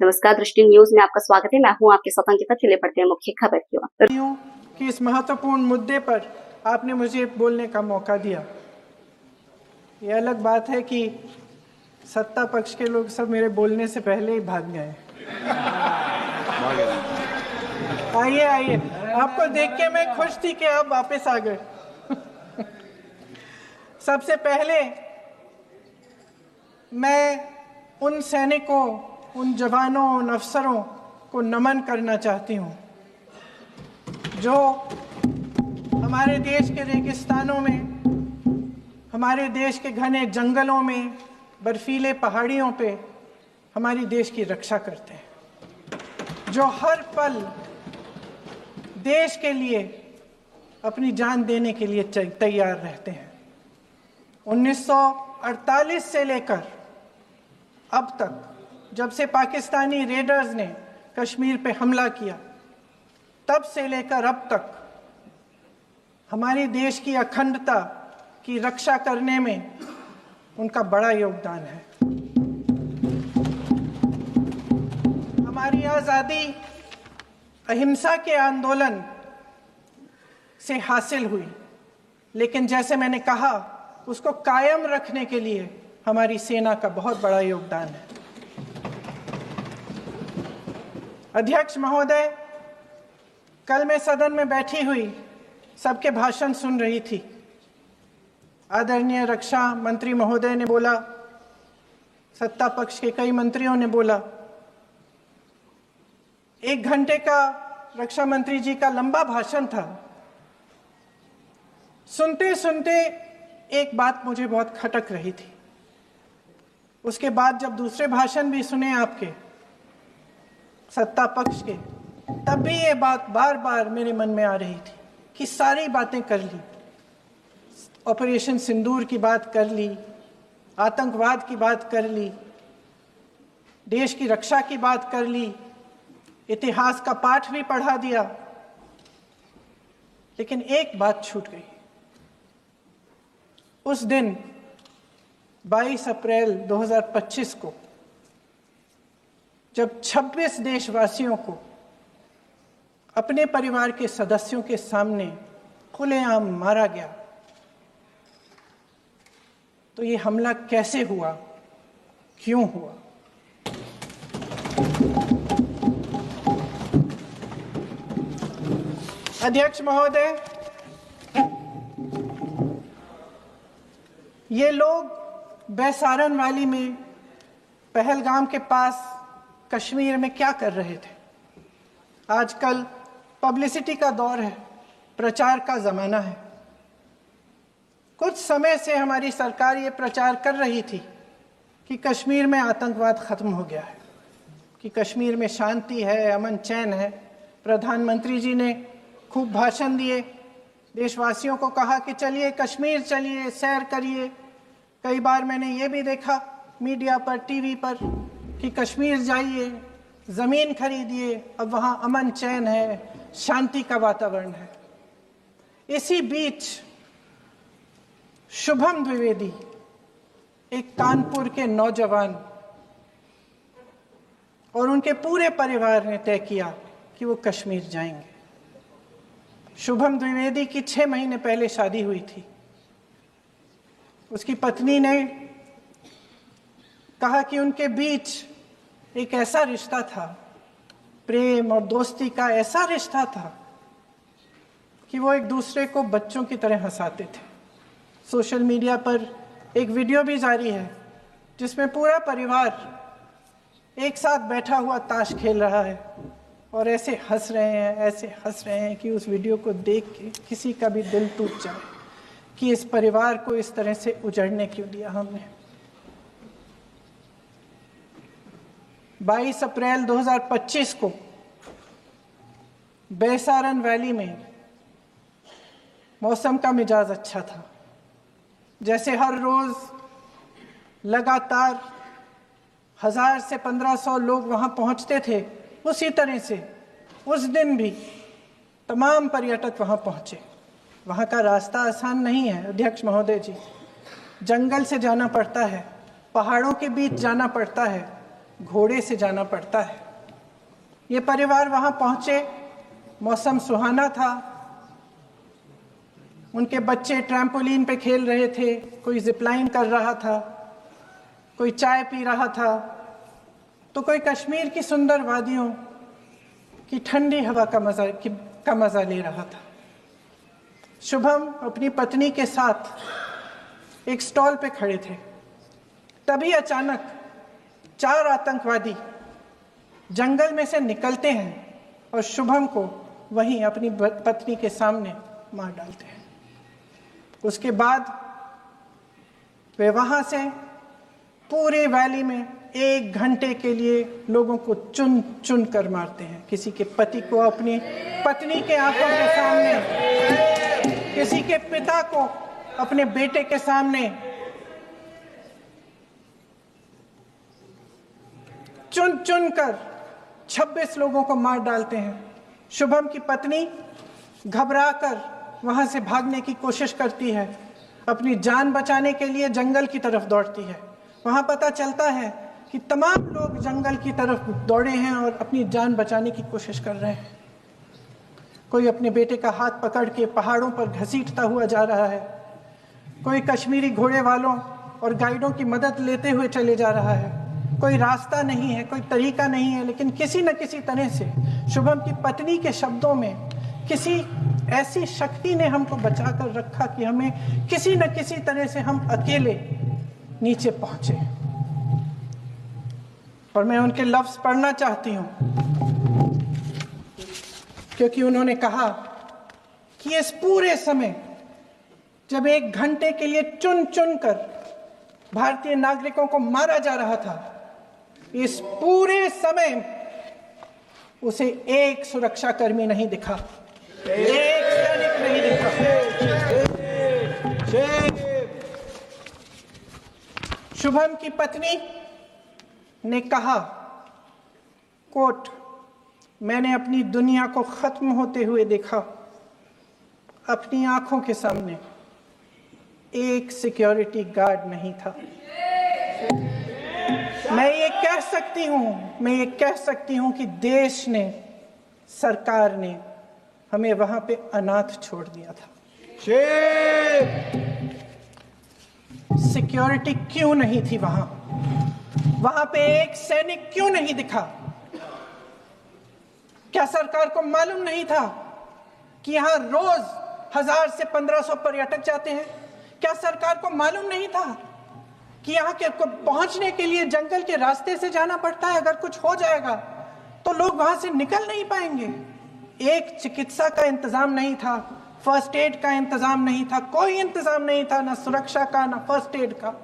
नमस्कार, दृष्टि न्यूज में आपका स्वागत है। मैं हूं आपके साथ अंकिता। चलिए पढ़ते हैं मुख्य खबर की ओर। कि इस महत्वपूर्ण मुद्दे पर आपने मुझे बोलने का मौका दिया। ये अलग बात है कि सत्ता पक्ष के लोग सब मेरे बोलने से पहले ही भाग गए। आइए आइए, आपको देख के मैं खुश थी कि आप वापस आ गए। सबसे पहले मैं उन सैनिकों, उन जवानों, उन अफसरों को नमन करना चाहती हूँ जो हमारे देश के रेगिस्तानों में, हमारे देश के घने जंगलों में, बर्फीले पहाड़ियों पे हमारी देश की रक्षा करते हैं, जो हर पल देश के लिए अपनी जान देने के लिए तैयार रहते हैं। 1948 से लेकर अब तक, जब से पाकिस्तानी रेडर्स ने कश्मीर पे हमला किया, तब से लेकर अब तक हमारे देश की अखंडता की रक्षा करने में उनका बड़ा योगदान है। हमारी आज़ादी अहिंसा के आंदोलन से हासिल हुई, लेकिन जैसे मैंने कहा, उसको कायम रखने के लिए हमारी सेना का बहुत बड़ा योगदान है। अध्यक्ष महोदय, कल मैं सदन में बैठी हुई सबके भाषण सुन रही थी। आदरणीय रक्षा मंत्री महोदय ने बोला, सत्ता पक्ष के कई मंत्रियों ने बोला। 1 घंटे का रक्षा मंत्री जी का लंबा भाषण था। सुनते सुनते एक बात मुझे बहुत खटक रही थी। उसके बाद जब दूसरे भाषण भी सुने आपके सत्ता पक्ष के, तब भी ये बात बार बार मेरे मन में आ रही थी कि सारी बातें कर ली, ऑपरेशन सिंदूर की बात कर ली, आतंकवाद की बात कर ली, देश की रक्षा की बात कर ली, इतिहास का पाठ भी पढ़ा दिया, लेकिन एक बात छूट गई। उस दिन 22 अप्रैल 2025 को जब 26 देशवासियों को अपने परिवार के सदस्यों के सामने खुलेआम मारा गया, तो ये हमला कैसे हुआ, क्यों हुआ? अध्यक्ष महोदय, ये लोग बैसारन वैली में, पहलगाम के पास कश्मीर में क्या कर रहे थे? आजकल पब्लिसिटी का दौर है, प्रचार का ज़माना है। कुछ समय से हमारी सरकार ये प्रचार कर रही थी कि कश्मीर में आतंकवाद ख़त्म हो गया है, कि कश्मीर में शांति है, अमन चैन है। प्रधानमंत्री जी ने खूब भाषण दिए, देशवासियों को कहा कि चलिए कश्मीर चलिए, सैर करिए। कई बार मैंने ये भी देखा मीडिया पर, टीवी पर, कि कश्मीर जाइए, ज़मीन खरीदिए, अब वहाँ अमन चैन है, शांति का वातावरण है। इसी बीच शुभम द्विवेदी, एक कानपुर के नौजवान, और उनके पूरे परिवार ने तय किया कि वो कश्मीर जाएंगे। शुभम द्विवेदी की 6 महीने पहले शादी हुई थी। उसकी पत्नी ने कहा कि उनके बीच एक ऐसा रिश्ता था, प्रेम और दोस्ती का ऐसा रिश्ता था कि वो एक दूसरे को बच्चों की तरह हंसाते थे। सोशल मीडिया पर एक वीडियो भी जारी है जिसमें पूरा परिवार एक साथ बैठा हुआ ताश खेल रहा है और ऐसे हंस रहे हैं कि उस वीडियो को देख के किसी का भी दिल टूट जाए कि इस परिवार को इस तरह से उजड़ने क्यों दिया हमने। 22 अप्रैल 2025 को बैसारन वैली में मौसम का मिजाज अच्छा था। जैसे हर रोज़ लगातार 1000 से 1500 लोग वहाँ पहुँचते थे, उसी तरह से उस दिन भी तमाम पर्यटक वहाँ पहुँचे। वहाँ का रास्ता आसान नहीं है अध्यक्ष महोदय जी, जंगल से जाना पड़ता है, पहाड़ों के बीच जाना पड़ता है, घोड़े से जाना पड़ता है। ये परिवार वहां पहुंचे, मौसम सुहाना था, उनके बच्चे ट्रैम्पोलिन पे खेल रहे थे, कोई जिपलाइन कर रहा था, कोई चाय पी रहा था, तो कोई कश्मीर की सुंदर वादियों की ठंडी हवा का मजा ले रहा था। शुभम अपनी पत्नी के साथ एक स्टॉल पे खड़े थे। तभी अचानक 4 आतंकवादी जंगल में से निकलते हैं और शुभम को वहीं अपनी पत्नी के सामने मार डालते हैं। उसके बाद वे वहां से पूरे वैली में 1 घंटे के लिए लोगों को चुन चुन कर मारते हैं। किसी के पति को अपनी पत्नी के आंखों के सामने, किसी के पिता को अपने बेटे के सामने, चुन चुन कर 26 लोगों को मार डालते हैं। शुभम की पत्नी घबराकर वहां से भागने की कोशिश करती है, अपनी जान बचाने के लिए जंगल की तरफ दौड़ती है। वहां पता चलता है कि तमाम लोग जंगल की तरफ दौड़े हैं और अपनी जान बचाने की कोशिश कर रहे हैं। कोई अपने बेटे का हाथ पकड़ के पहाड़ों पर घसीटता हुआ जा रहा है, कोई कश्मीरी घोड़े वालों और गाइडों की मदद लेते हुए चले जा रहा है। कोई रास्ता नहीं है, कोई तरीका नहीं है, लेकिन किसी न किसी तरह से शुभम की पत्नी के शब्दों में किसी ऐसी शक्ति ने हमको बचा कर रखा कि हमें किसी न किसी तरह से हम अकेले नीचे पहुंचे। और मैं उनके लफ्ज पढ़ना चाहती हूं, क्योंकि उन्होंने कहा कि इस पूरे समय जब 1 घंटे के लिए चुन चुन कर भारतीय नागरिकों को मारा जा रहा था, इस पूरे समय उसे एक सुरक्षाकर्मी नहीं दिखा, एक सैनिक नहीं दिखा। शुभम की पत्नी ने कहा, कोट, मैंने अपनी दुनिया को खत्म होते हुए देखा, अपनी आंखों के सामने एक सिक्योरिटी गार्ड नहीं था। मैं ये कह सकती हूं कि देश ने, सरकार ने हमें वहां पे अनाथ छोड़ दिया था। सिक्योरिटी क्यों नहीं थी वहां? वहां पे एक सैनिक क्यों नहीं दिखा? क्या सरकार को मालूम नहीं था कि यहां रोज 1000 से 1500 पर्यटक जाते हैं? क्या सरकार को मालूम नहीं था कि यहाँ के को पहुंचने के लिए जंगल के रास्ते से जाना पड़ता है? अगर कुछ हो जाएगा तो लोग वहां से निकल नहीं पाएंगे। एक चिकित्सा का इंतजाम नहीं था, फर्स्ट एड का इंतजाम नहीं था, कोई इंतजाम नहीं था, ना सुरक्षा का ना फर्स्ट एड का।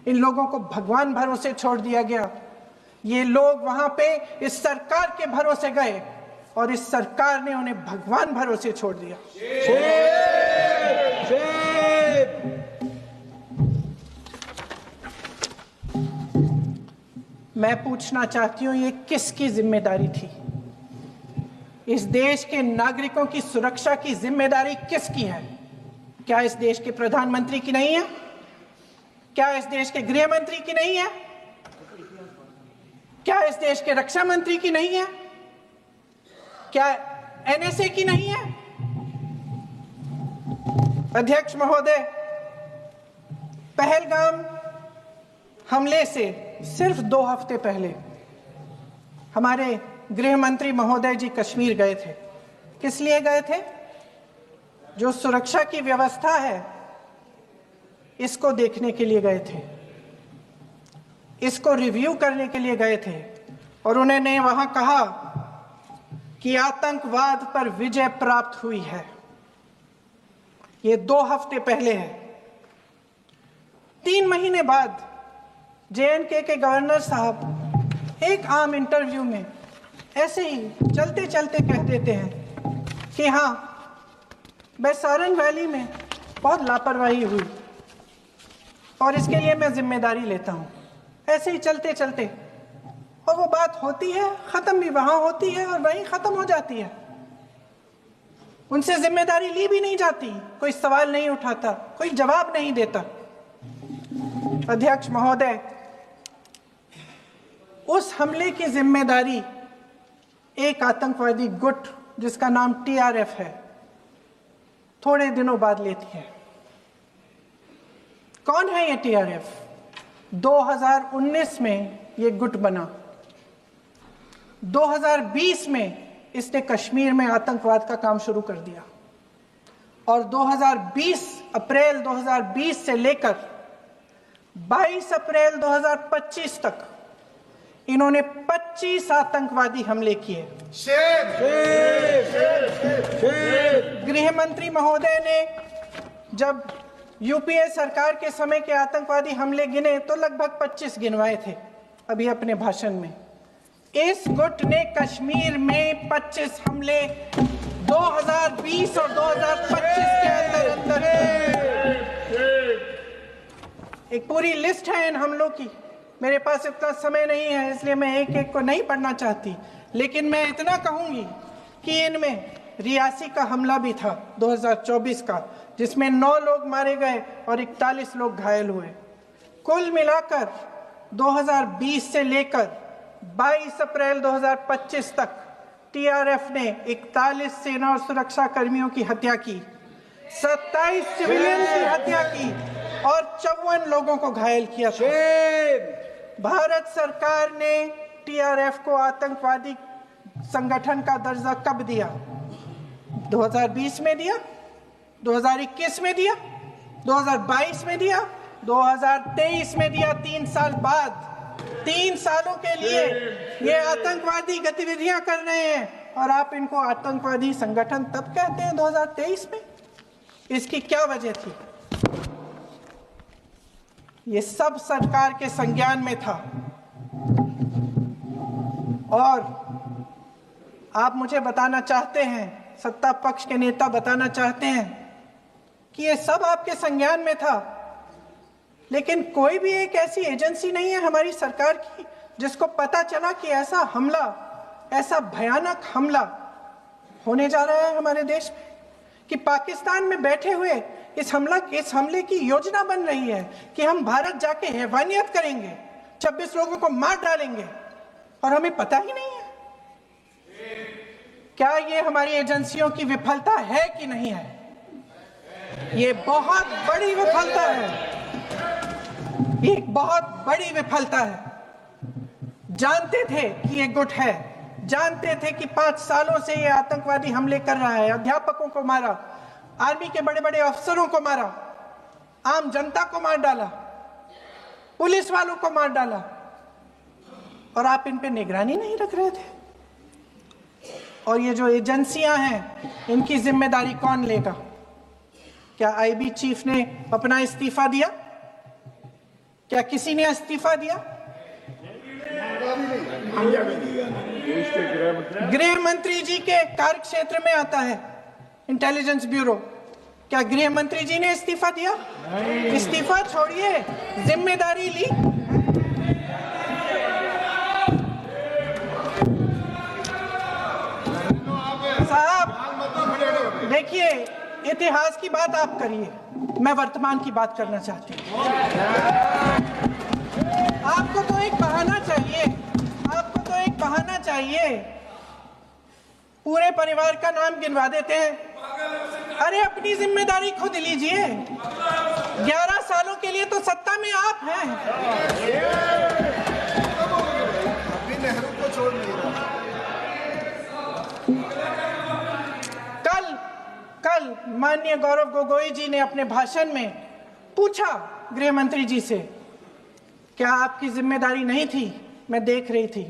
इन लोगों को भगवान भरोसे छोड़ दिया गया। ये लोग वहां पे इस सरकार के भरोसे गए और इस सरकार ने उन्हें भगवान भरोसे छोड़ दिया। मैं पूछना चाहती हूं, ये किसकी जिम्मेदारी थी? इस देश के नागरिकों की सुरक्षा की जिम्मेदारी किसकी है? क्या इस देश के प्रधानमंत्री की नहीं है? क्या इस देश के गृह मंत्री की नहीं है? क्या इस देश के रक्षा मंत्री की नहीं है? क्या एनएसए की नहीं है? अध्यक्ष महोदय, पहलगाम हमले से सिर्फ 2 हफ्ते पहले हमारे गृह मंत्री महोदय जी कश्मीर गए थे। किस लिए गए थे? जो सुरक्षा की व्यवस्था है इसको देखने के लिए गए थे, इसको रिव्यू करने के लिए गए थे। और उन्होंने वहां कहा कि आतंकवाद पर विजय प्राप्त हुई है। ये 2 हफ्ते पहले है। 3 महीने बाद जेएनके के गवर्नर साहब एक आम इंटरव्यू में ऐसे ही चलते चलते कह देते हैं कि हाँ, बैसारन वैली में बहुत लापरवाही हुई और इसके लिए मैं जिम्मेदारी लेता हूँ। ऐसे ही चलते चलते, और वो बात होती है, खत्म भी वहां होती है और वहीं खत्म हो जाती है। उनसे जिम्मेदारी ली भी नहीं जाती, कोई सवाल नहीं उठाता, कोई जवाब नहीं देता। अध्यक्ष महोदय, उस हमले की जिम्मेदारी एक आतंकवादी गुट जिसका नाम टीआरएफ है थोड़े दिनों बाद लेती है। कौन है ये टीआरएफ? 2019 में ये गुट बना। 2020 में इसने कश्मीर में आतंकवाद का काम शुरू कर दिया और 2020 अप्रैल 2020 से लेकर 22 अप्रैल 2025 तक इन्होंने 25 आतंकवादी हमले किए। गृह मंत्री महोदय ने जब यूपीए सरकार के समय के आतंकवादी हमले गिने तो लगभग 25 गिनवाए थे अभी अपने भाषण में। इस गुट ने कश्मीर में 25 हमले 2020 और 2025 के अंदर एक पूरी लिस्ट है इन हमलों की। मेरे पास इतना समय नहीं है इसलिए मैं एक एक को नहीं पढ़ना चाहती, लेकिन मैं इतना कहूंगी कि इनमें रियासी का हमला भी था 2024 का, जिसमें 9 लोग मारे गए और 41 लोग घायल हुए। कुल मिलाकर 2020 से लेकर 22 अप्रैल 2025 तक टीआरएफ ने 41 सेना और सुरक्षा कर्मियों की हत्या की, 27 सिविलियन की हत्या की और 54 लोगों को घायल किया था। भारत सरकार ने टीआरएफ को आतंकवादी संगठन का दर्जा कब दिया? 2020 में दिया, 2021 में दिया, 2022 में दिया, 2023 में दिया। 3 साल बाद, 3 सालों के लिए ये आतंकवादी गतिविधियां कर रहे हैं और आप इनको आतंकवादी संगठन तब कहते हैं 2023 में। इसकी क्या वजह थी? ये सब सरकार के संज्ञान में था और आप मुझे बताना चाहते हैं, सत्ता पक्ष के नेता बताना चाहते हैं कि ये सब आपके संज्ञान में था, लेकिन कोई भी एक ऐसी एजेंसी नहीं है हमारी सरकार की जिसको पता चला कि ऐसा हमला, ऐसा भयानक हमला होने जा रहा है हमारे देश में, कि पाकिस्तान में बैठे हुए इस हमले की योजना बन रही है कि हम भारत जाके हैवानियत करेंगे, 26 लोगों को मार डालेंगे और हमें पता ही नहीं है। क्या ये हमारी एजेंसियों की विफलता है कि नहीं है? ये बहुत बड़ी विफलता है, ये एक बहुत बड़ी विफलता है। जानते थे कि ये गुट है, जानते थे कि 5 सालों से ये आतंकवादी हमले कर रहा है, अध्यापकों को मारा, आर्मी के बड़े बड़े अफसरों को मारा, आम जनता को मार डाला, पुलिस वालों को मार डाला, और आप इन पे निगरानी नहीं रख रहे थे। और ये जो एजेंसियां हैं इनकी जिम्मेदारी कौन लेगा? क्या आईबी चीफ ने अपना इस्तीफा दिया? क्या किसी ने इस्तीफा दिया? गृह मंत्री जी के कार्य क्षेत्र में आता है इंटेलिजेंस ब्यूरो। क्या गृह मंत्री जी ने इस्तीफा दिया? इस्तीफा छोड़िए, जिम्मेदारी ली। साहब देखिए, इतिहास की बात आप करिए, मैं वर्तमान की बात करना चाहती हूँ। आपको तो एक बहाना चाहिए, आपको तो एक बहाना चाहिए। पूरे परिवार का नाम गिनवा देते हैं। अरे अपनी जिम्मेदारी खुद लीजिए। 11 सालों के लिए तो सत्ता में आप हैं। अभी नेहरू को छोड़ नहीं रहा। कल माननीय गौरव गोगोई जी ने अपने भाषण में पूछा गृह मंत्री जी से, क्या आपकी जिम्मेदारी नहीं थी? मैं देख रही थी।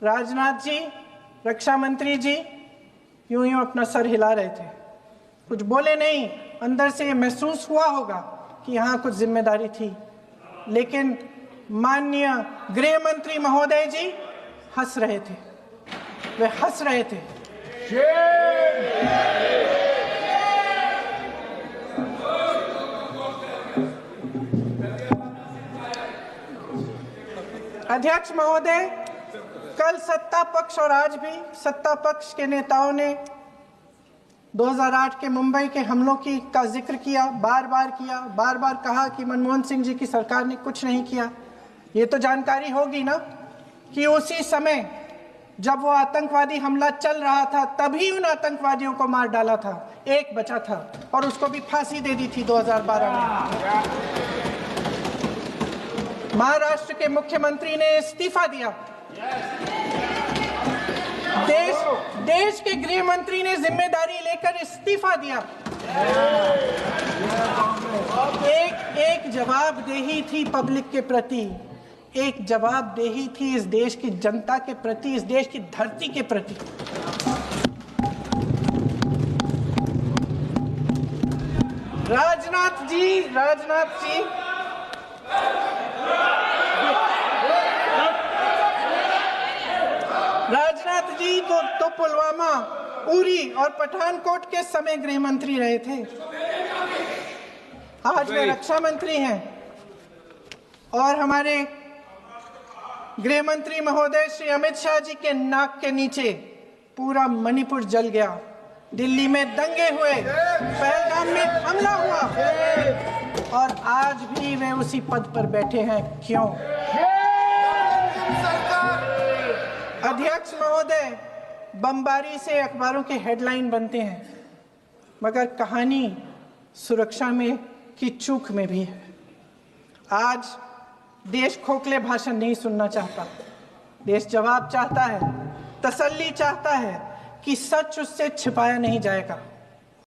राजनाथ जी, रक्षा मंत्री जी यूं यूं अपना सर हिला रहे थे, कुछ बोले नहीं। अंदर से महसूस हुआ होगा कि यहाँ कुछ जिम्मेदारी थी, लेकिन माननीय गृह मंत्री महोदय जी हंस रहे थे, वे हंस रहे थे। अध्यक्ष महोदय, कल सत्ता पक्ष और आज भी सत्ता पक्ष के नेताओं ने 2008 के मुंबई के हमलों का जिक्र किया, बार बार कहा कि मनमोहन सिंह जी की सरकार ने कुछ नहीं किया। ये तो जानकारी होगी ना कि उसी समय जब वो आतंकवादी हमला चल रहा था तभी उन आतंकवादियों को मार डाला था, एक बचा था और उसको भी फांसी दे दी थी 2012 में। महाराष्ट्र के मुख्यमंत्री ने इस्तीफा दिया, देश के गृह मंत्री ने जिम्मेदारी लेकर इस्तीफा दिया। एक जवाबदेही थी पब्लिक के प्रति, एक जवाबदेही थी इस देश की जनता के प्रति, इस देश की धरती के प्रति। राजनाथ जी तो पुलवामा, उरी और पठानकोट के समय गृह मंत्री रहे थे। आज वे रक्षा मंत्री हैं और हमारे गृह मंत्री महोदय श्री अमित शाह जी के नाक के नीचे पूरा मणिपुर जल गया, दिल्ली में दंगे हुए, पहलगाम में हमला हुआ और आज भी वे उसी पद पर बैठे हैं। क्यों? अध्यक्ष महोदय, बमबारी से अखबारों के हेडलाइन बनते हैं, मगर कहानी सुरक्षा में की चूक में भी है। आज देश खोखले भाषण नहीं सुनना चाहता, देश जवाब चाहता है, तसल्ली चाहता है कि सच उससे छिपाया नहीं जाएगा।